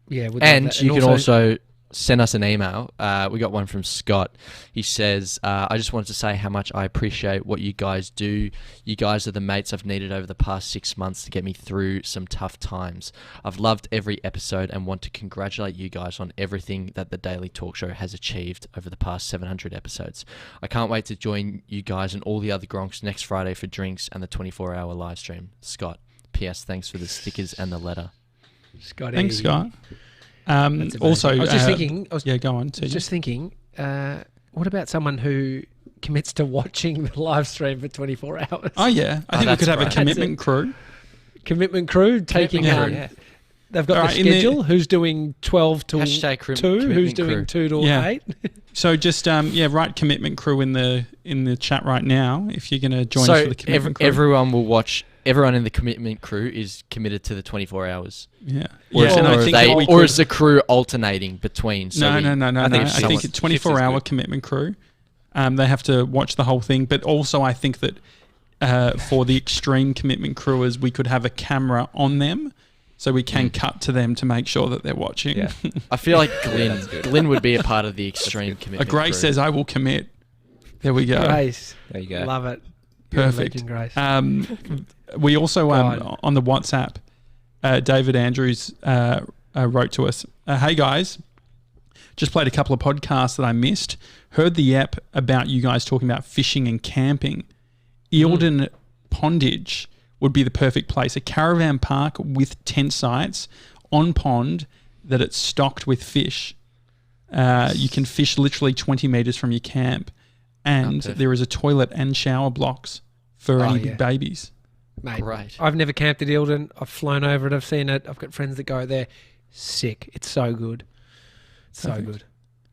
Yeah. we'd love And that. you can also send us an email. We got one from Scott. He says, I just wanted to say how much I appreciate what you guys do. You guys are the mates I've needed over the past 6 months to get me through some tough times. I've loved every episode and want to congratulate you guys on everything that the Daily Talk Show has achieved over the past 700 episodes. I can't wait to join you guys and all the other Gronks next Friday for drinks and the 24-hour live stream. Scott. P.S. Thanks for the stickers and the letter. Scotty. Thanks, Scott. That's amazing. Also, I was just thinking. yeah, go on. I was TJ. just thinking. what about someone who commits to watching the live stream for 24 hours? Oh yeah, I think we could have a great. commitment crew. Commitment crew taking. Yeah. They've got All the right, in the- schedule. Who's doing 12 till Hashtag 2? commitment Who's doing crew. 2 to Yeah. 8? So just write commitment crew in the chat right now if you're going to join us So for the commitment crew. everyone will watch. Everyone in the commitment crew is committed to the 24 hours. Yeah, Or, yeah, and I think that we or could- is the crew alternating between? So No. I think I think someone- it's 24-hour good. commitment crew. They have to watch the whole thing, but also I think that for the extreme commitment crewers, we could have a camera on them, so we can cut to them to make sure that they're watching. Yeah. I feel like that's good. Glenn would be a part of the extreme commitment. Grace crew. says, "I will commit." There we go. Grace. There you go. Love it. You're a Perfect. legend, Grace. We also God. on the WhatsApp, David Andrews wrote to us, "Hey guys, just played a couple of podcasts that I missed. Heard the app about you guys talking about fishing and camping. Eildon Pondage would be the perfect place. A caravan park with tent sites on pond that it's stocked with fish. You can fish literally 20 metres from your camp. And perfect. there is a toilet and shower blocks for any yeah. big babies." Mate, Great. I've never camped at Eildon. I've flown over it. I've seen it. I've got friends that go there. Sick. It's so good. So Perfect. good.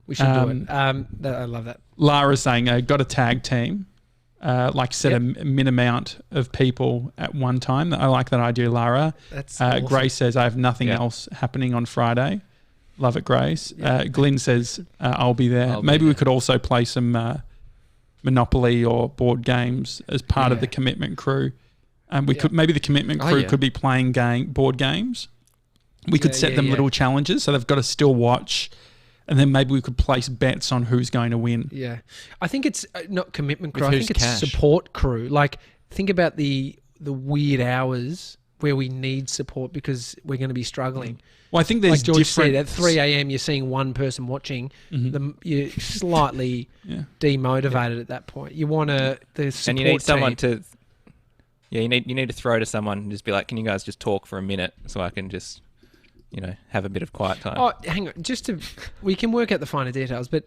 We should do it. I love that. Lara's saying, got a tag team, set a min amount of people at one time. I like that idea, Lara. That's awesome. Grace says, I have nothing Yeah. else happening on Friday. Love it, Grace. Yeah. Glenn says, I'll be there. I'll be Maybe we there. could also play some Monopoly or board games as part of Yeah. the commitment crew. We Yeah. could maybe the commitment Oh, crew yeah. could be playing board games. We could Yeah, set yeah, them yeah. little challenges, so they've got to still watch, and then maybe we could place bets on who's going to win. Yeah. I think it's not commitment With crew. I whose think it's cash? support crew. Like, think about the weird hours where we need support because we're going to be struggling. Well, I think there's Like George different. said, at 3 a.m. you're seeing one person watching. Mhm. You're slightly Yeah. demotivated at that point. You want the support And you need someone team. to. Yeah, you need to throw to someone and just be like, "Can you guys just talk for a minute so I can just, have a bit of quiet time?" Oh, hang on. We can work out the finer details, but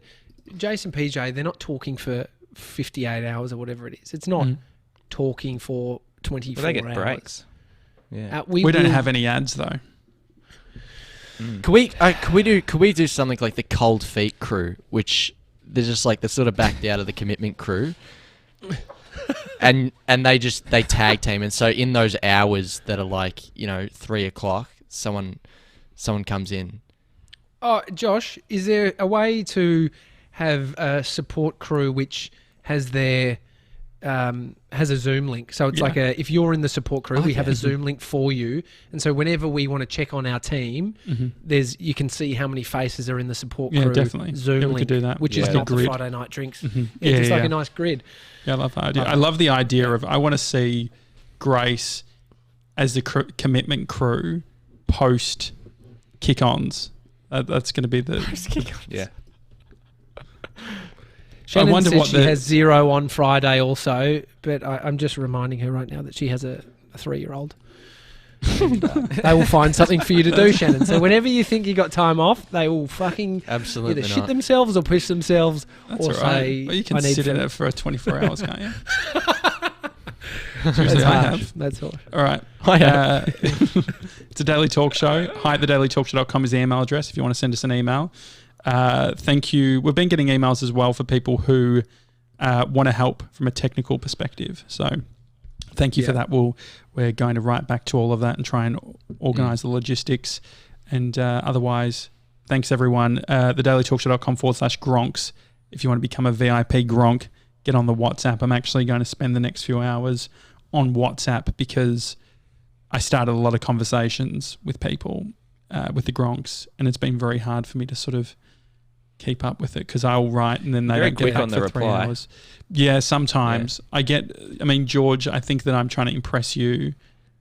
Jason PJ, they're not talking for 58 hours or whatever it is. It's not Mhm. talking for 24 Well, they get hours. breaks. Yeah. We don't have any ads though. Could we do something like the cold feet crew, which they're just like they're sort of backed out of the commitment crew, and they tag team, and so in those hours that are like 3 o'clock, someone comes in. Oh, Josh, is there a way to have a support crew which has their has a Zoom link? So it's Yeah. like if you're in the support crew, we have a Okay. Zoom link for you, and so whenever we want to check on our team, you can see how many faces are in the support Yeah, crew. definitely. Zoom Yeah, we link, could do that. which Yeah. is Like not the the grid. Friday night drinks. Mhm. Yeah, just like yeah. a nice grid. Yeah, I love that idea. Love I it. love the idea of I want to see Grace as the commitment crew post kick-ons. That's going to be the Yeah. Shannon wonder said what she the- has 0 on Friday also, but I'm just reminding her right now that she has a 3-year-old. And, they will find something for you to do, Shannon. So whenever you think you got time off, they will fucking Absolutely either shit not. themselves or push themselves That's or all right. say, Well, you can I need sit in food. it for 24 hours, can't you? That's Usually I harsh. have. That's all. All right. It's a daily talk show. Hi at thedailytalkshow.com is the email address if you want to send us an email. Thank you. We've been getting emails as well for people who want to help from a technical perspective. So thank you for that. We're going to write back to all of that and try and organise the logistics. And otherwise, thanks everyone. thedailytalkshow.com/gronks. If you want to become a VIP Gronk, get on the WhatsApp. I'm actually going to spend the next few hours on WhatsApp because I started a lot of conversations with people with the Gronks, and it's been very hard for me to sort of keep up with it because I'll write and then they Very don't quick get back on the for 3 reply. hours. Yeah, sometimes George, I think that I'm trying to impress you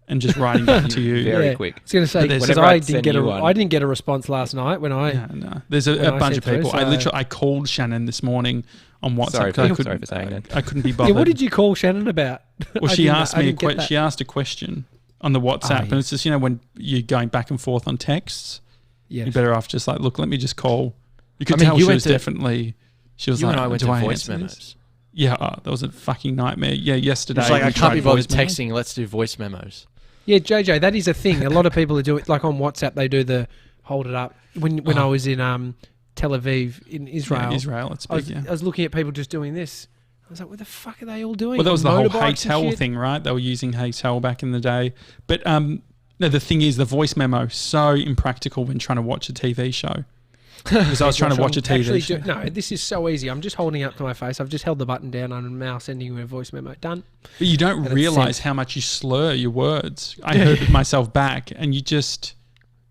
and just writing back to you. Very quick. I was going to say But there's- because Whenever I I'd didn't send get you one- I didn't get a response last night when I. No. There's When a I bunch sent of people. through, I called Shannon this morning on WhatsApp. Sorry 'cause for saying that. I couldn't be Yeah, bothered. what did you call Shannon about? Well, I she didn't- asked I me. didn't get that. She asked a question on the WhatsApp, and yes. it's just when you're going back and forth on texts, Yes. you're better off just like, look, let me just call. You could I mean, tell you she went was to- definitely She was You like, and I went "Do to I voice answer this?" memos. Yeah, that was a fucking nightmare. Yeah, yesterday. It's like, we I can't be tried bothered voice memo. texting. Let's do voice memos. Yeah, JJ, that is a thing. A lot of people are doing, like on WhatsApp, they do the hold it up. When I was in Tel Aviv in Israel, Yeah, Israel, it's I big, yeah. was looking at people just doing this. I was like, what the fuck are they all doing? Well, that was the On whole motorbikes and Haytel shit? thing, right? They were using Haytel back in the day. But no, the thing is, the voice memo, so impractical when trying to watch a TV show. Because I was trying to watch a TV show. No, this is so easy. I'm just holding it up to my face. I've just held the button down on a mouse, sending you a voice memo. Done. But you don't And it's realise sent. how much you slur your words. I heard myself back, and you just...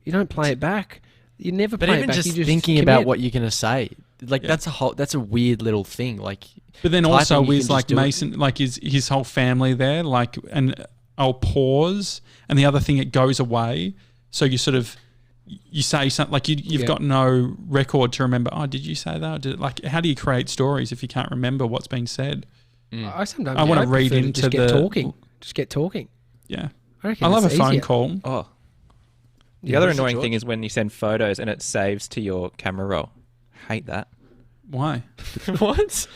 You don't play it back. You never But play even it back. just you just thinking about commit. what you're gonna say, like that's a weird little thing. Like, But then typing, also you can with just like do it. Mason, like his whole family there, like, and I'll pause, and the other thing, it goes away. So you sort of... You say something like you've got no record to remember. Oh, did you say that? Or like, how do you create stories if you can't remember what's been said? I sometimes I wanna read prefer to into just get the- talking. Just get talking. Yeah, I reckon I love a it's phone easier. call. Oh. The Yeah, other what's it, annoying George? thing is when you send photos and it saves to your camera roll. Hate that. Why? what?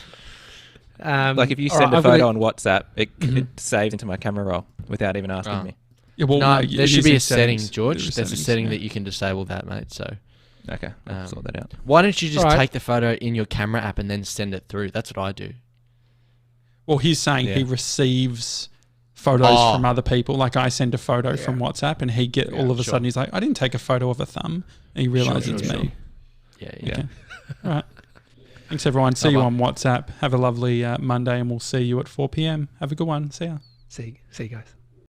Like if you all send right, a I've got photo a- on WhatsApp, it saves into my camera roll without even asking Oh. me. Yeah, well, No, it there is should be in a setting, settings. George. There is There's a settings, setting yeah. that you can disable that, mate. So Okay, I'll sort that out. why don't you just Alright. take the photo in your camera app and then send it through? That's what I do. Well, he's saying he Yeah. receives photos Oh. from other people. Like I send a photo from WhatsApp, and he all of a sure. sudden he's like, "I didn't take a photo of a thumb," and he realizes it's sure. me. Yeah. Okay. All right. Thanks, everyone. See you on WhatsApp. Have a lovely Monday, and we'll see you at 4 p.m. Have a good one. See ya. See you guys.